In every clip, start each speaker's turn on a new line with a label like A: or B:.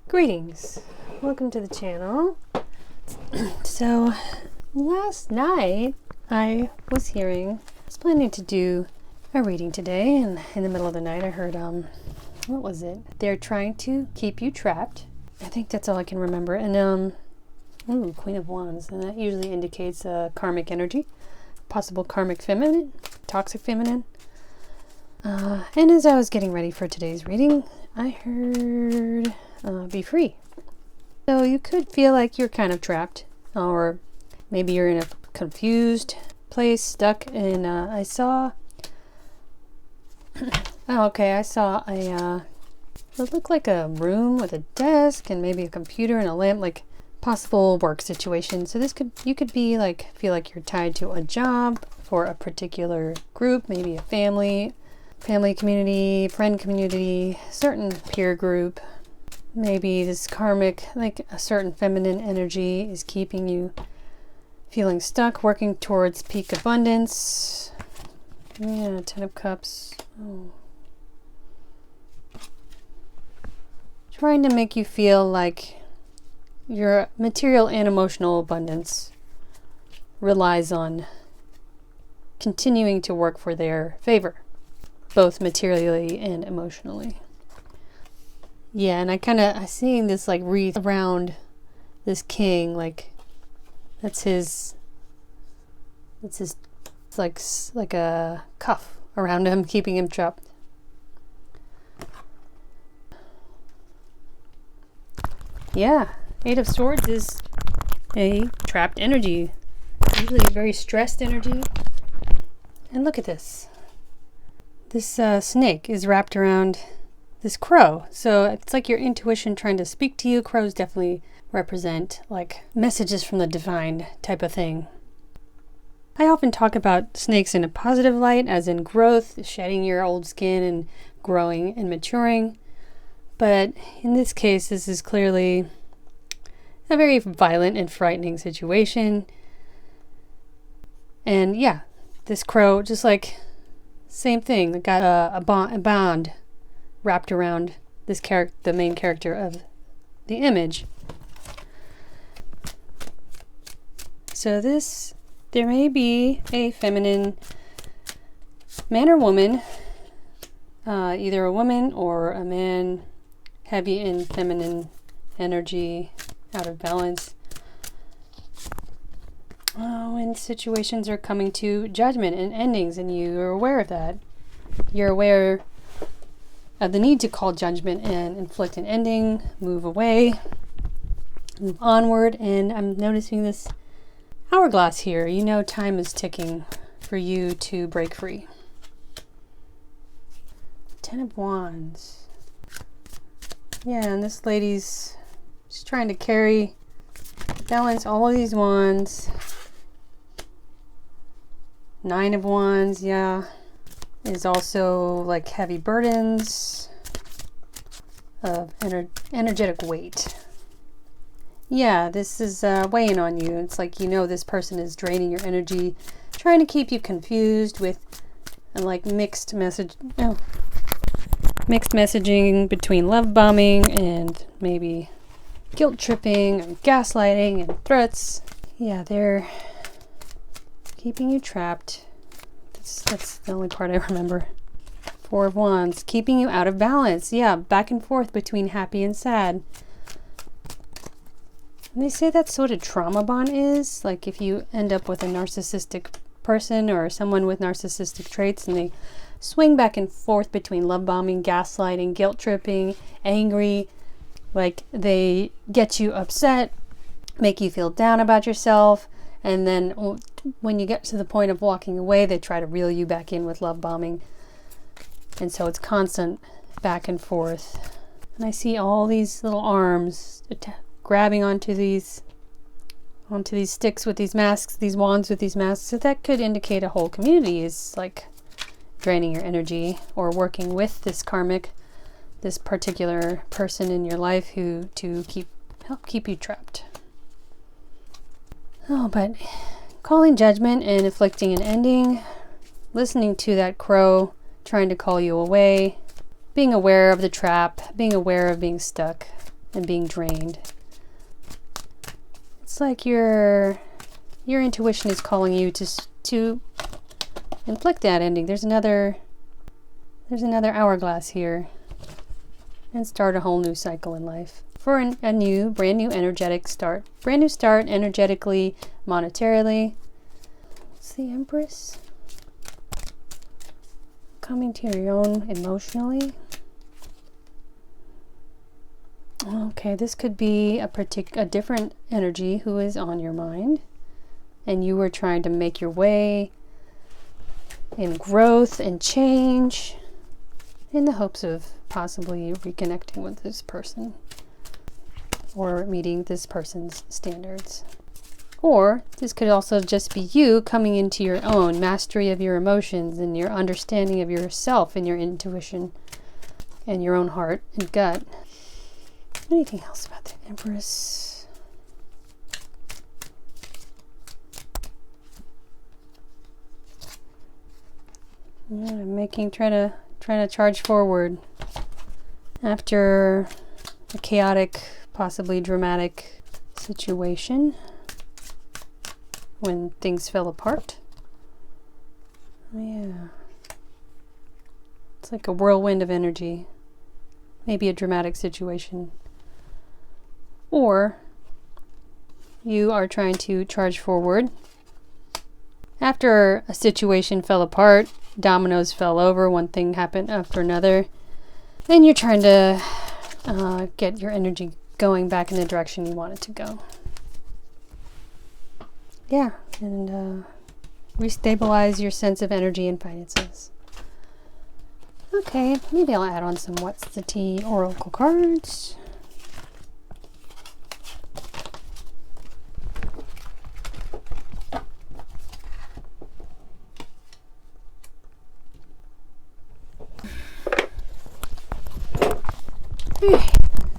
A: Greetings, welcome to the channel. So last night I was planning to do a reading today, and in the middle of the night I heard what was it? They're trying to keep you trapped. I think that's all I can remember. And ooh, Queen of Wands, and that usually indicates karmic energy, possible karmic feminine, toxic feminine. And as I was getting ready for today's reading, I heard be free. So you could feel like you're kind of trapped, or maybe you're in a confused place, stuck in, I saw it looked like a room with a desk and maybe a computer and a lamp, like possible work situation. So you could be like, feel like you're tied to a job for a particular group, maybe a family community, friend community, certain peer group. Maybe this karmic, like a certain feminine energy is keeping you feeling stuck, working towards peak abundance. Yeah, 10 of Cups. Oh. Trying to make you feel like your material and emotional abundance relies on continuing to work for their favor, both materially and emotionally. Yeah, and I seeing this like wreath around this king, like it's like a cuff around him, keeping him trapped. Yeah, Eight of Swords is a trapped energy, usually a very stressed energy. And look at this. This snake is wrapped around this crow. So it's like your intuition trying to speak to you. Crows definitely represent like messages from the divine type of thing. I often talk about snakes in a positive light, as in growth, shedding your old skin and growing and maturing. But in this case, this is clearly a very violent and frightening situation. And yeah, this crow, just like same thing, got a bond wrapped around this character, the main character of the image. So there may be a feminine man or woman, either a woman or a man, heavy in feminine energy, out of balance. When situations are coming to judgment and endings, and you are aware of that. You're aware of the need to call judgment and inflict an ending, move away, move onward. And I'm noticing this hourglass here. You know, time is ticking for you to break free. 10 of Wands. Yeah, and this lady's just trying to balance all of these wands. 9 of Wands, yeah, is also like heavy burdens of energetic weight. Yeah, this is weighing on you. It's like, you know, this person is draining your energy, trying to keep you confused with like mixed messaging between love bombing and maybe guilt tripping and gaslighting and threats. Yeah, they're keeping you trapped. That's the only part I remember. 4 of Wands, keeping you out of balance. Yeah, back and forth between happy and sad. And they say that's what a trauma bond is. Like if you end up with a narcissistic person or someone with narcissistic traits, and they swing back and forth between love bombing, gaslighting, guilt tripping, angry. Like they get you upset, make you feel down about yourself, and then when you get to the point of walking away, they try to reel you back in with love bombing. And so it's constant back and forth. And I see all these little arms grabbing onto these sticks with these masks, these wands with these masks. So that could indicate a whole community is like draining your energy, or working with this particular person in your life who help keep you trapped. Oh, but calling judgment and inflicting an ending, listening to that crow trying to call you away, being aware of the trap, being aware of being stuck. and being drained. It's like your intuition is calling you to inflict that ending. There's another hourglass here, and start a whole new cycle in life for a brand new energetic start. Brand new start energetically, monetarily. It's the Empress. Coming to your own emotionally. Okay, this could be a different energy who is on your mind, and you were trying to make your way in growth and change in the hopes of possibly reconnecting with this person or meeting this person's standards. Or this could also just be you coming into your own mastery of your emotions and your understanding of yourself and your intuition and your own heart and gut. Anything else about the Empress? Yeah, I'm trying to charge forward after a chaotic, possibly dramatic situation when things fell apart. Yeah. It's like a whirlwind of energy. Maybe a dramatic situation. Or you are trying to charge forward after a situation fell apart, dominoes fell over, one thing happened after another, and you're trying to get your energy going back in the direction you want it to go. Yeah, and restabilize your sense of energy and finances. Okay, maybe I'll add on some What's the Tea Oracle cards.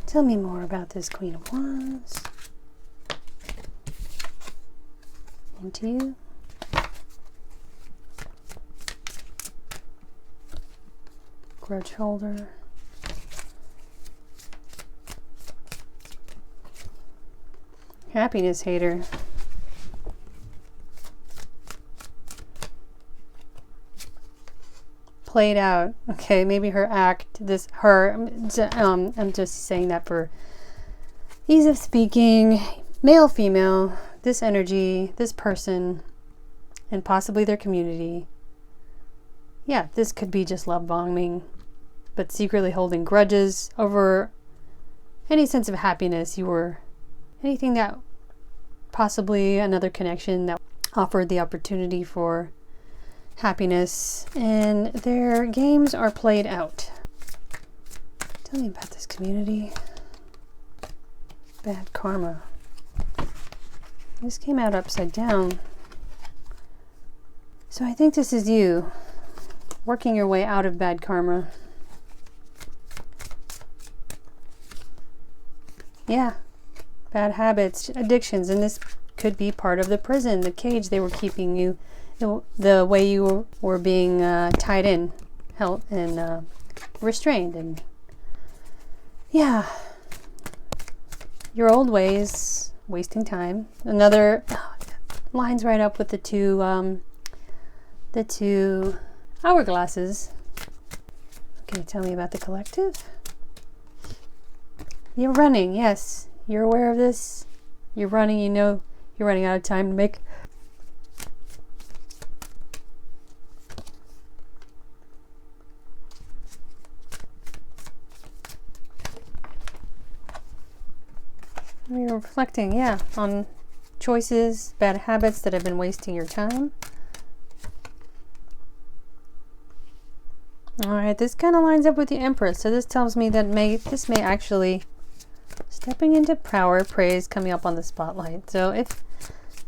A: Tell me more about this Queen of Wands. Into you. Grudge holder. Happiness hater. Played out. Okay, maybe her act, I'm just saying that for ease of speaking. Male, female, this energy, this person, and possibly their community. Yeah, this could be just love bombing, but secretly holding grudges over any sense of happiness anything that possibly another connection that offered the opportunity for happiness, and their games are played out. Tell me about this community. Bad karma. This came out upside down. So I think this is you working your way out of bad karma. Yeah. Bad habits, addictions, and this could be part of the prison, the cage they were keeping you, the way you were being tied in, held, and restrained, and yeah, your old ways, wasting time. Another lines right up with the two hourglasses. Okay, tell me about the collective. You're running, yes. You're aware of this. You're running, you know you're running out of time to make. You're reflecting, yeah, on choices, bad habits that have been wasting your time. Alright, this kind of lines up with the Empress. So this tells me that this may actually stepping into power, praise, coming up on the spotlight. So if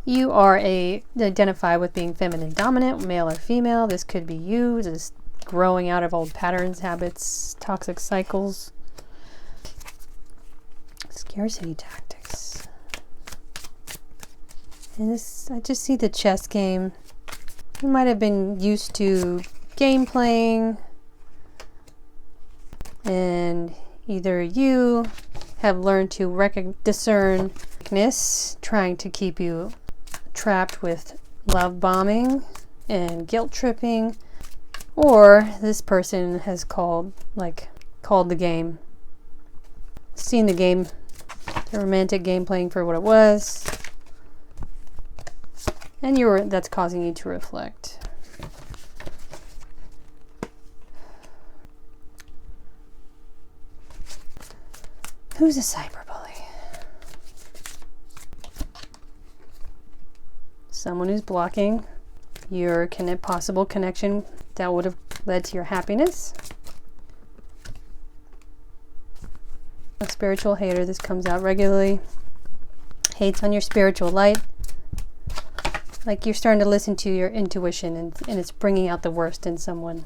A: you are identify with being feminine dominant, male or female, this could be you just growing out of old patterns, habits, toxic cycles. Scarcity tactics. And this, I just see the chess game. You might have been used to game playing, and either you have learned to discern weakness, trying to keep you trapped with love bombing and guilt tripping, or this person has called the game, seen the game, the romantic game playing for what it was, and that's causing you to reflect. Who's a cyberbully? Someone who's blocking your possible connection that would have led to your happiness. A spiritual hater, this comes out regularly. Hates on your spiritual light. Like you're starting to listen to your intuition and it's bringing out the worst in someone.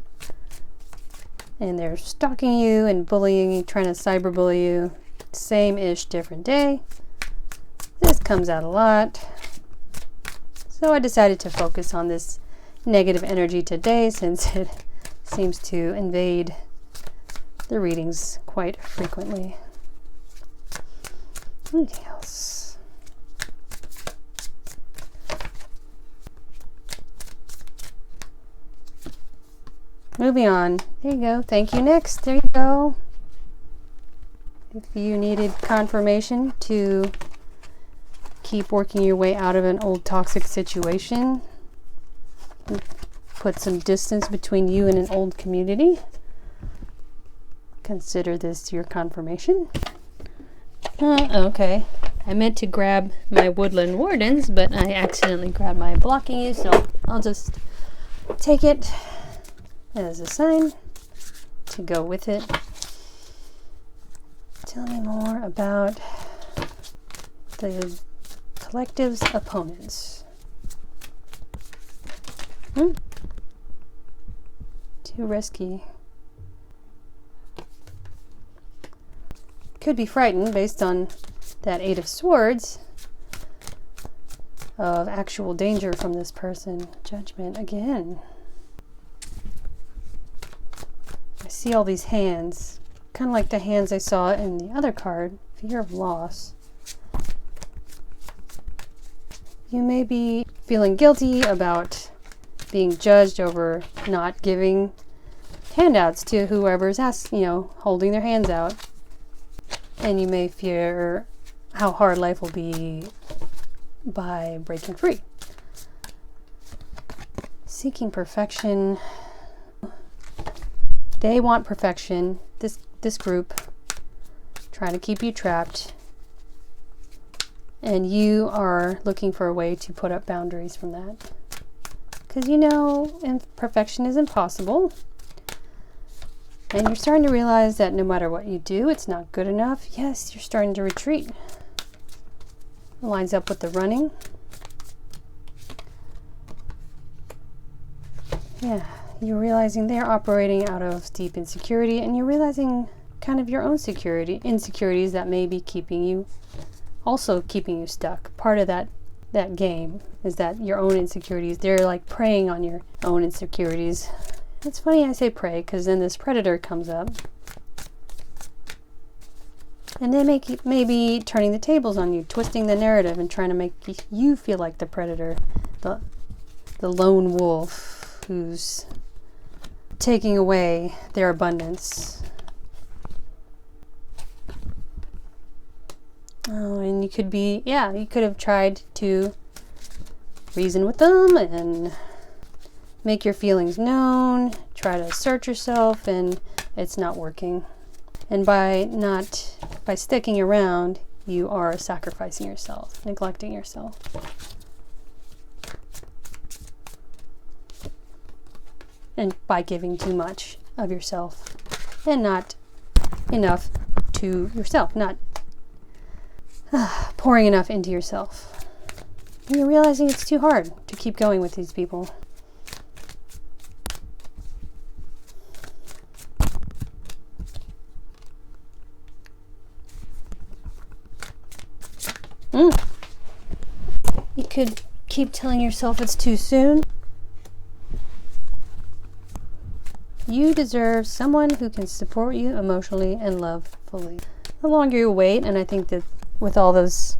A: And they're stalking you and bullying you, trying to cyberbully you. Same-ish, different day. This comes out a lot. So I decided to focus on this negative energy today since it seems to invade the readings quite frequently. Anything else? Moving on. There you go. Thank you. Next. There you go. If you needed confirmation to keep working your way out of an old toxic situation, put some distance between you and an old community, consider this your confirmation. Okay. I meant to grab my woodland wardens, but I accidentally grabbed my blocking you, so I'll just take it as a sign to go with it. Tell me more about the collective's opponents. Too risky. Could be frightened based on that Eight of Swords of actual danger from this person. Judgment again. I see all these hands, kind of like the hands I saw in the other card, fear of loss. You may be feeling guilty about being judged over not giving handouts to whoever's holding their hands out. And you may fear how hard life will be by breaking free. Seeking perfection. They want perfection. This group trying to keep you trapped. And you are looking for a way to put up boundaries from that. Because perfection is impossible. And you're starting to realize that no matter what you do, it's not good enough. Yes, you're starting to retreat. It lines up with the running. Yeah, you're realizing they're operating out of deep insecurity, and you're realizing kind of your own insecurities that may be keeping you stuck. Part of that game is that your own insecurities, they're like preying on your own insecurities. It's funny I say prey, because then this predator comes up. And they may be turning the tables on you, twisting the narrative and trying to make you feel like the predator, the lone wolf who's taking away their abundance. Oh, and you could have tried to reason with them and make your feelings known, try to assert yourself, and it's not working. And by sticking around, you are sacrificing yourself, neglecting yourself. And by giving too much of yourself and not enough to yourself, not pouring enough into yourself. And you're realizing it's too hard to keep going with these people. You could keep telling yourself it's too soon. You deserve someone who can support you emotionally and love fully. the longer you wait, and I think that with all those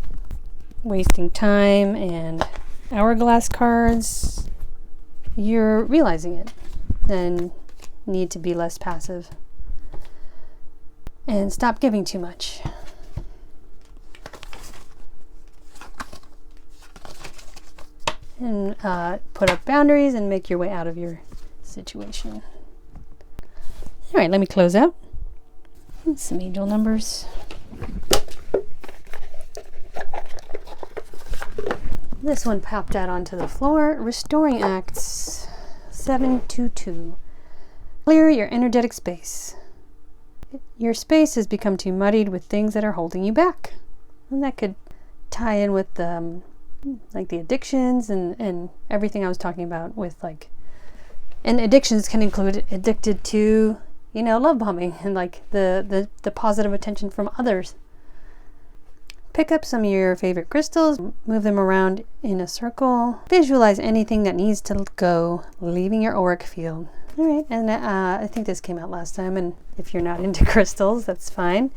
A: wasting time and hourglass cards, you're realizing it and need to be less passive and stop giving too much. And put up boundaries and make your way out of your situation. All right, let me close out. Some angel numbers. This one popped out onto the floor. Restoring Acts 722. Clear your energetic space. Your space has become too muddied with things that are holding you back. And that could tie in with like the addictions and everything I was talking about with like, and addictions can include addicted to, love bombing and like the positive attention from others. Pick up some of your favorite crystals, move them around in a circle, visualize anything that needs to go, leaving your auric field. All right, and I think this came out last time, and if you're not into crystals, that's fine.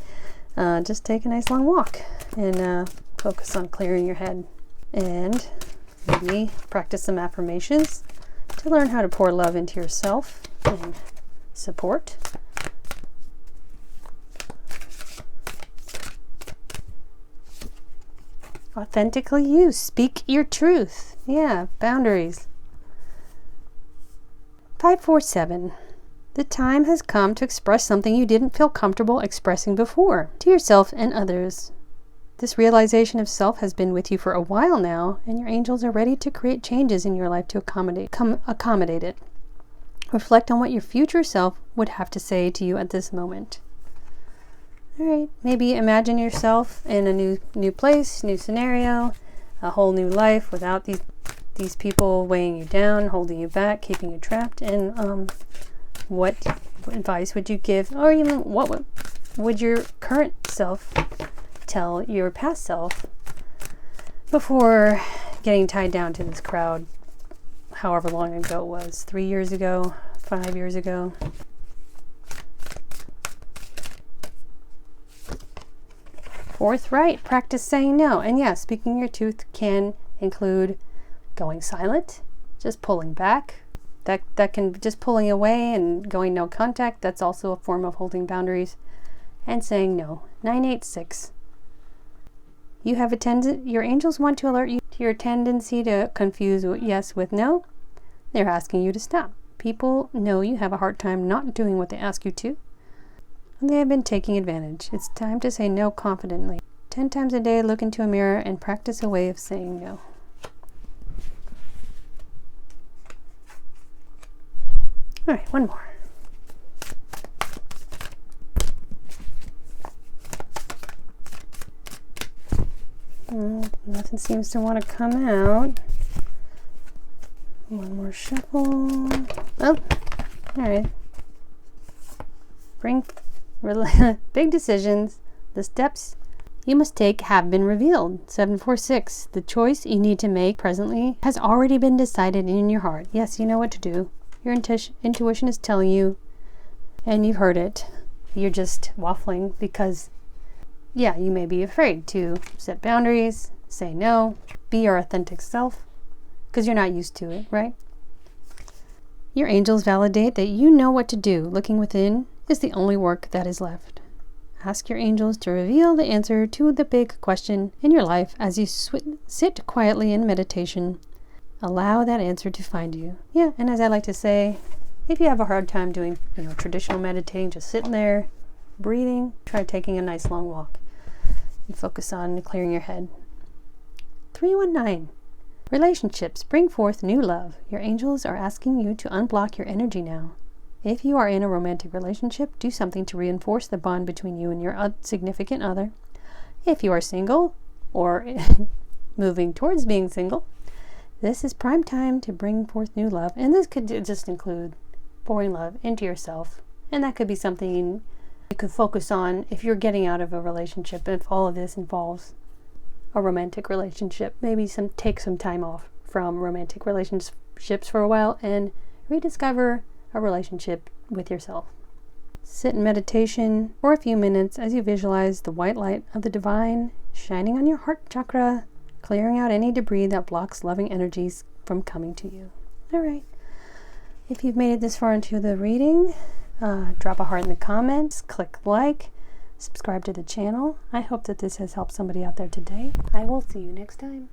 A: Just take a nice long walk and focus on clearing your head. And maybe practice some affirmations to learn how to pour love into yourself and support. Authentically you. Speak your truth. Yeah, boundaries. 547. The time has come to express something you didn't feel comfortable expressing before to yourself and others. This realization of self has been with you for a while now, and your angels are ready to create changes in your life to accommodate it. Reflect on what your future self would have to say to you at this moment. All right, maybe imagine yourself in a new place, new scenario, a whole new life without these people weighing you down, holding you back, keeping you trapped. And what advice would you give, or even what would your current self tell your past self before getting tied down to this crowd, however long ago it was, 3 years ago, 5 years ago? Forthright, practice saying no. And yes, speaking your truth can include going silent, just pulling back. That can just pulling away and going no contact. That's also a form of holding boundaries and saying no. 986. You have your angels want to alert you to your tendency to confuse yes with no. They're asking you to stop. People know you have a hard time not doing what they ask you to, and they have been taking advantage. It's time to say no confidently. 10 times a day, look into a mirror and practice a way of saying no. All right, one more. Nothing seems to want to come out. One more shuffle. Oh, all right. Big decisions. The steps you must take have been revealed. 746. The choice you need to make presently has already been decided in your heart. Yes, you know what to do. Your intuition is telling you, and you've heard it. You're just waffling because, yeah, you may be afraid to set boundaries, say no, be your authentic self, because you're not used to it, right? Your angels validate that you know what to do. Looking within is the only work that is left. Ask your angels to reveal the answer to the big question in your life as you sit quietly in meditation. Allow that answer to find you. Yeah, and as I like to say, if you have a hard time doing, traditional meditating, just sitting there, breathing, try taking a nice long walk and focus on clearing your head. 319. Relationships bring forth new love. Your angels are asking you to unblock your energy now. If you are in a romantic relationship, do something to reinforce the bond between you and your significant other. If you are single or moving towards being single, this is prime time to bring forth new love. And this could just include pouring love into yourself. And that could be something you could focus on if you're getting out of a relationship. If all of this involves a romantic relationship, maybe take some time off from romantic relationships for a while and rediscover a relationship with yourself. Sit in meditation for a few minutes as you visualize the white light of the divine shining on your heart chakra, clearing out any debris that blocks loving energies from coming to you. All right. If you've made it this far into the reading, drop a heart in the comments, click like, subscribe to the channel. I hope that this has helped somebody out there today. I will see you next time.